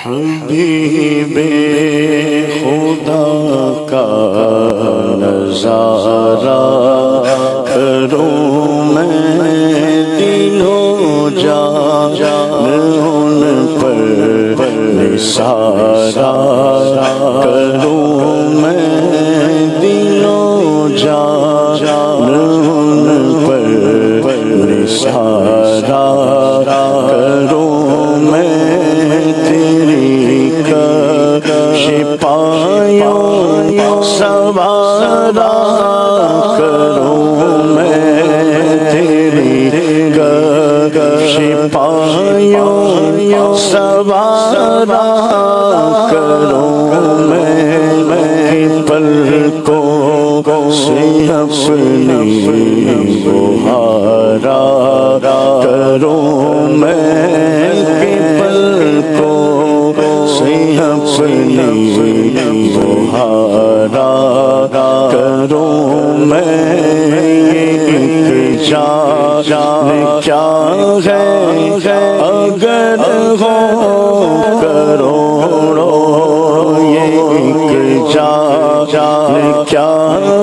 حبیب خدا کا نظارہ کروں میں دلوں جان ان پر نثارا کروں میں دلوں جان ان پر نثارا کروں میں تیری شپایوں سوارا کروں میں تیری شپایوں سوارا کروں میں پلکوں سے اپنی بہارا کروں میں پلکوں سے اپنی بہارا کروں میں ایک جان کیا ہے اگر ہو کروڑوں ایک جان کیا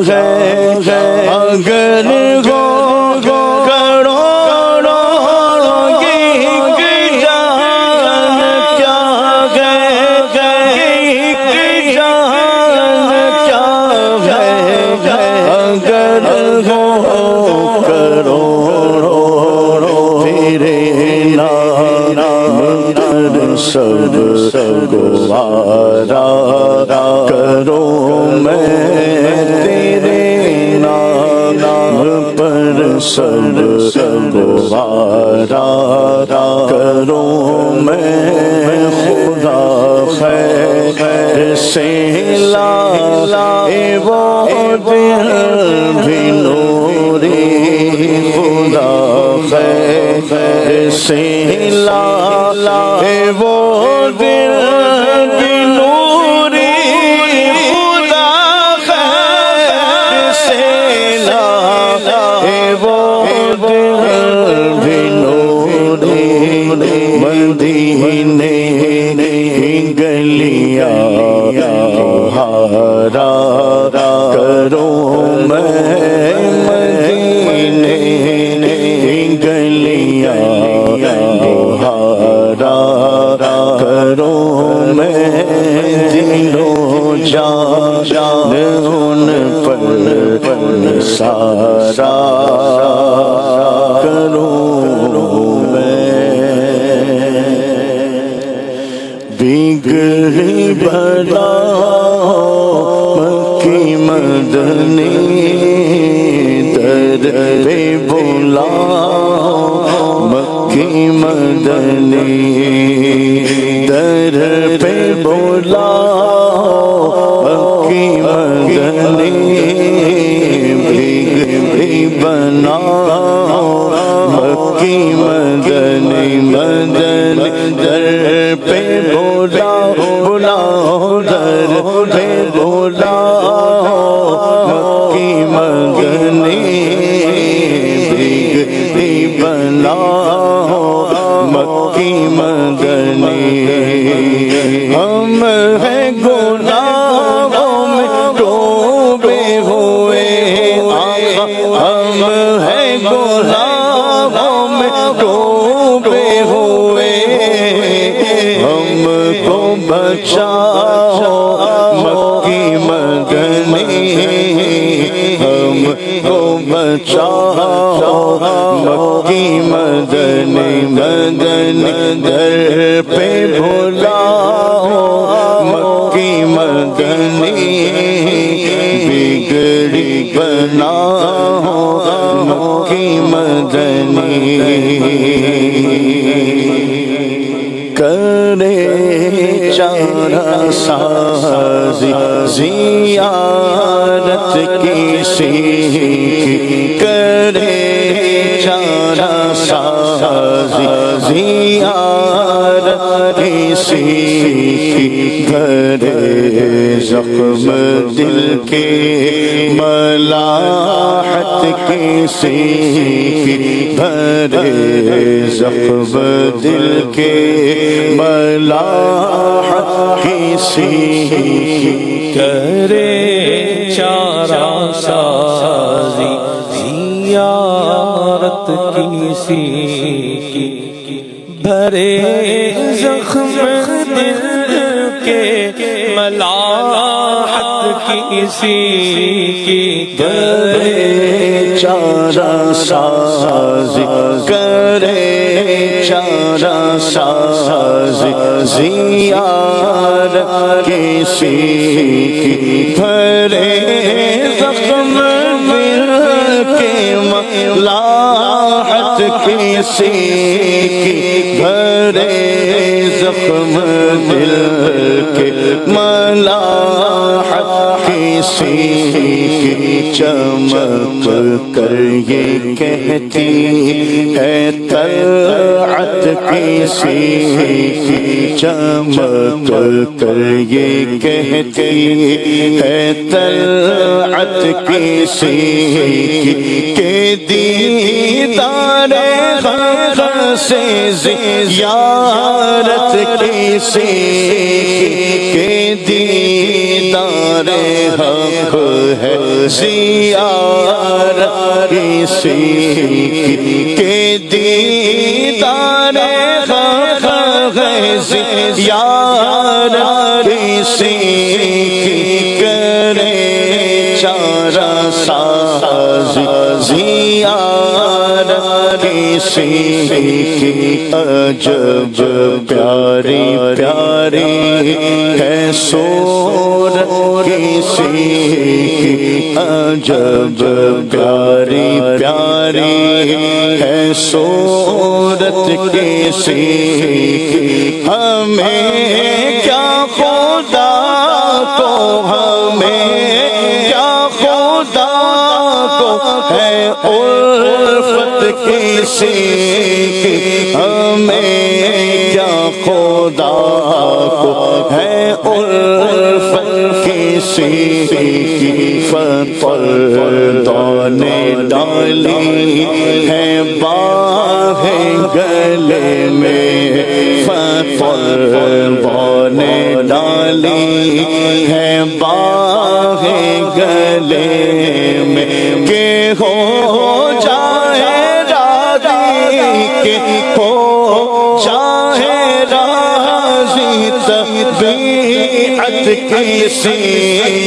ہے اگر ہو سب گوارا کروں میں تیرے نام پر سب گوارا کروں میں خدا خیر سے لائے وہ دل بھی نوری خدا خیر سے لائے وہ دل بھی نوری خدا خیر سے لائے وہ دل بھی نوری مدینے گلیاں بہارا کروں میں مدینے گلیاں بہارا کروں میں دلوں جان ان پر نثارا کروں میں بگڑی بلا مکی مدنی در پہ بلا مکی مدنی در پہ بولا مکی مدنی بگڑی بنا مکی مدنی مدنی در پہ بولا بولا در پہ بولا مکی مدنی بگڑی بنا مکی مدنی ہم ہیں گناہوں میں ڈوبے ہوئے ہم ہیں گناہوں میں ڈوبے ہوئے ہم کو بچاؤ مکی مدنی ہم کو بچاؤ مکی مدنی مدنی در پہ بھلاؤ مکی مدنی بگڑی بناؤ مکی مدنی کرے چارہ سازی زیارت کسی کرے چارہ سازی زیارت کسی کی بھرے زخم دل کے ملاحت کسی کی بھرے زخم دل کے ملاحت کسی کی کرے چارہ سازی زیارت کسی کی بھرے زخم دل کے ملاحت کسی کی کرے چارہ سازی کرے چارہ سازی زیارت کسی کی بھرے زخم دل کے ملاحت کسی کی بھرے زخم دل کے ملاحت کسی کی چمک کر یہ کہتی ہے طلعت کسی کی چمک کر یہ کہتی ہے طلعت کسی کی کہ دیدار حق سے زیارت کسی کی کہ دیدار حق ہے زیارت کسی کی کہ دیدار حق ہے زیارت کسی کی کرے چارہ سازی زیارت کسی کی عجب پیاری پیاری ہے صورت کسی کی عجب پیاری پیاری ہے صورت کسی کی ہمیں کیا خدا کو ہمیں کیا خدا کو ہے الفت کسی کی ہمیں کیا خدا کو ہے الفت کسی کی فرزندوں نے ڈالی ہے باہ گلے میں فرزندوں نے ڈالی ہے باہ گلے میں کہ ہو جائے راضی کہ ہو جائے راضی طبیعت کسی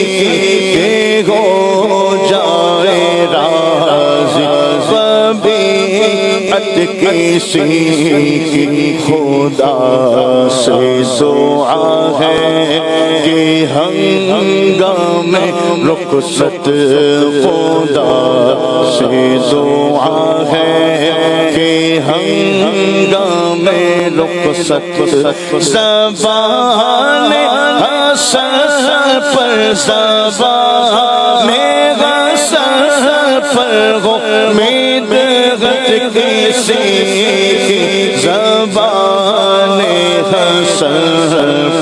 کی کہ ہو جائے راضی طبیعت کسی کی خدا سے دعا ہے کہ ہنگام رخصت خدا سے دعا ہے کہ ہنگام رخصت زبان حسن پر زبان حسن پر ہو مدحت کسی کی زبان حسن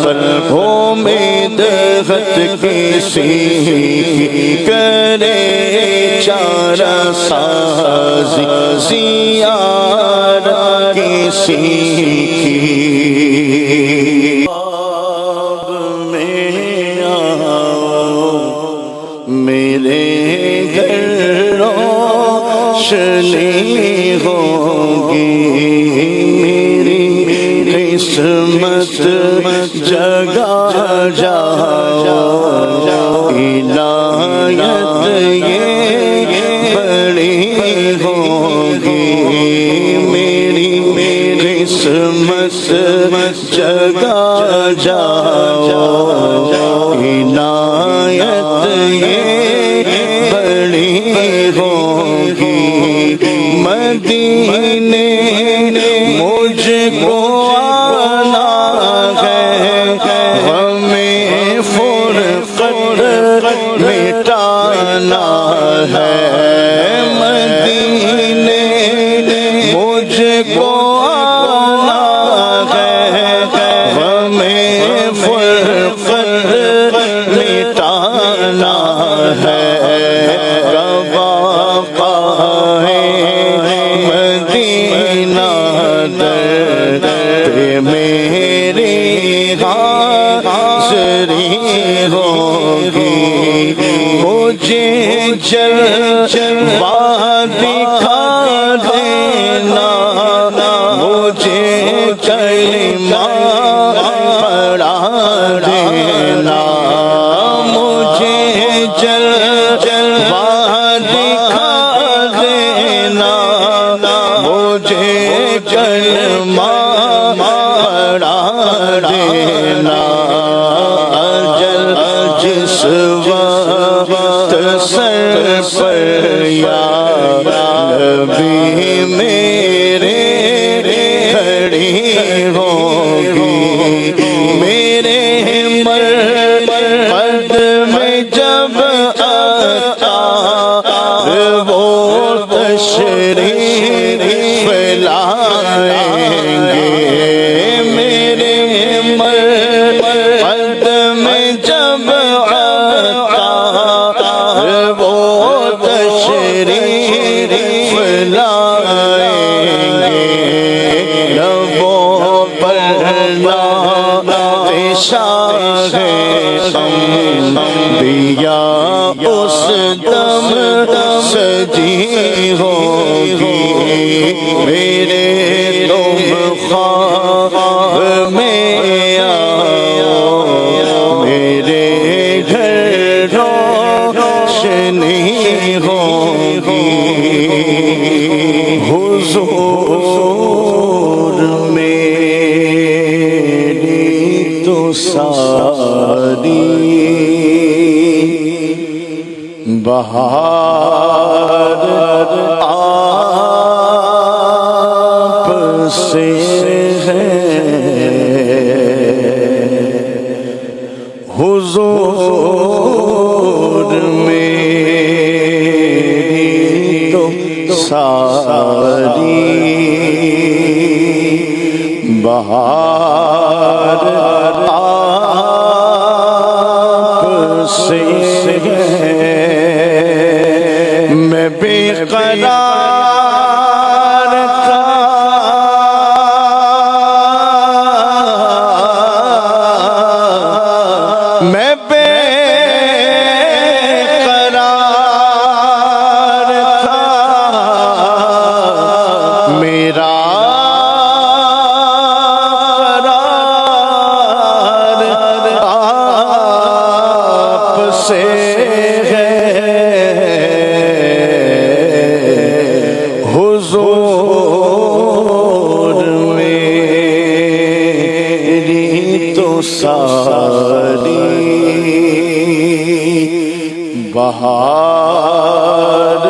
پر ہو مدحت کسی کی کرے چارہ سازی زیارت کسی کی میں آؤ میرے گھر روشنی ہوگی میری قسمت جگا جاؤ عنایت یہ بڑی ہوگی میری قسمت جگا جاؤ عنایت یہ بڑی ہوگی مدینے مجھ کو آنا ہے ہمیں فرقت مٹانا ہے مدینے مجھ کو آنا ہے جلوہ دکھا دینا مجھے کلمہ پڑھا دینا مجھے جلوہ دکھا دینا مجھے کلمہ پڑھا دینا جس وقت سر پر یا نبی میرے کھڑی ہوگی میرے مرقد میں جب آتا وہ تشریف لائیں گے میرے مرقد میں جب آتا وہ تشریف لائیں گے لبوں پر شاہ انبیاء اس دم سجی ہوگی میرے تم خواب میں آؤ میرے گھر روشنی ہوگی حضور میری تو ساری بہار آپ سے ہے حضور میری تو ساری بہار آپ سے ہے میں بے قرار تھا میں بے قرار تھا میرا قرار آپ سے ہے حضور میری تو ساری بہار